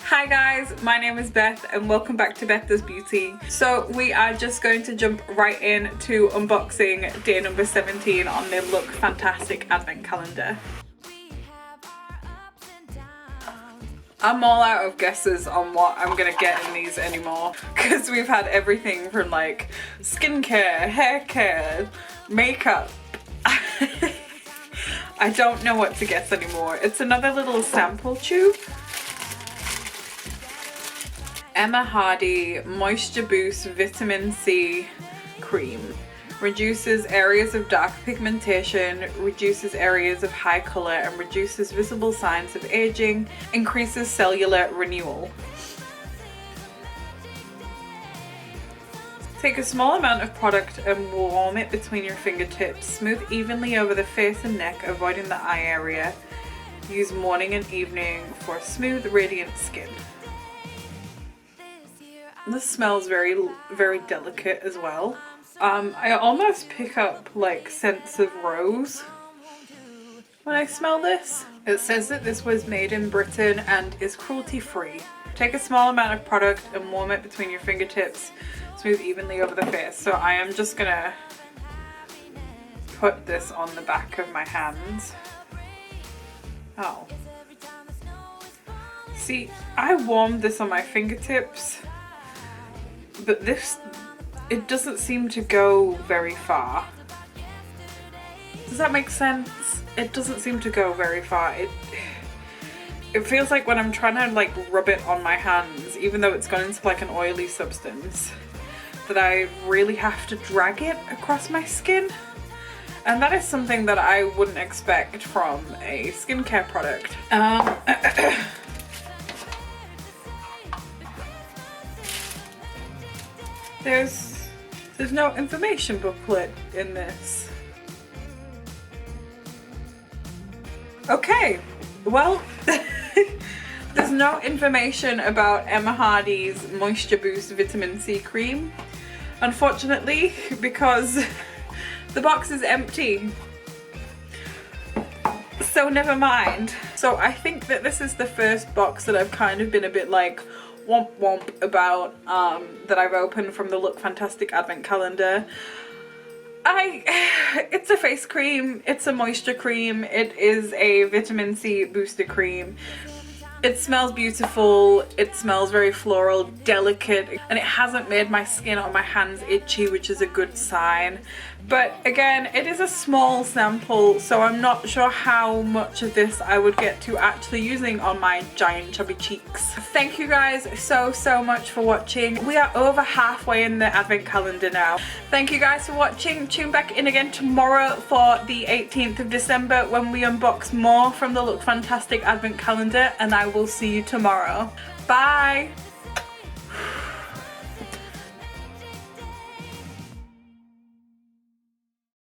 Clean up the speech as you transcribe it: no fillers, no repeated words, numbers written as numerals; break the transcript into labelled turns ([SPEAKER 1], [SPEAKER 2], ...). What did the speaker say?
[SPEAKER 1] Hi guys, my name is Beth and welcome back to Beth Does Beauty. So we are just going to jump right into unboxing day number 17 on the Lookfantastic advent calendar. I'm all out of guesses on what I'm gonna get in these anymore because we've had everything from like skincare, hair care, makeup. I don't know what to guess anymore. It's another little sample tube. Emma Hardy Moisture Boost Vitamin C Cream. Reduces areas of dark pigmentation, reduces areas of high colour and reduces visible signs of aging, increases cellular renewal. Take a small amount of product and warm it between your fingertips. Smooth evenly over the face and neck, avoiding the eye area. Use morning and evening for smooth, radiant skin. This smells very, very delicate as well. I almost pick up like scents of rose when I smell this. It says that this was made in Britain and is cruelty free. Take a small amount of product and warm it between your fingertips. Smooth evenly over the face. So I am just gonna put this on the back of my hands. Oh. See, I warmed this on my fingertips, but this, it doesn't seem to go very far. Does that make sense? It doesn't seem to go very far. It feels like when I'm trying to like rub it on my hands, even though it's gone into like an oily substance, that I really have to drag it across my skin. And that is something that I wouldn't expect from a skincare product. There's no information booklet in this. Okay, well, there's no information about Emma Hardy's Moisture Boost Vitamin C Cream, unfortunately, because the box is empty. So never mind. So I think that this is the first box that I've kind of been a bit like womp womp about that I've opened from the Lookfantastic advent calendar. It's a face cream, it's a moisture cream, it is a vitamin C booster cream. It smells beautiful, it smells very floral, delicate, and it hasn't made my skin or my hands itchy, which is a good sign. But again, it is a small sample, so I'm not sure how much of this I would get to actually using on my giant chubby cheeks. Thank you guys so much for watching. We are over halfway in the advent calendar now. Thank you guys for watching. Tune back in again tomorrow for the 18th of December when we unbox more from the Lookfantastic advent calendar, and I will see you tomorrow. Bye!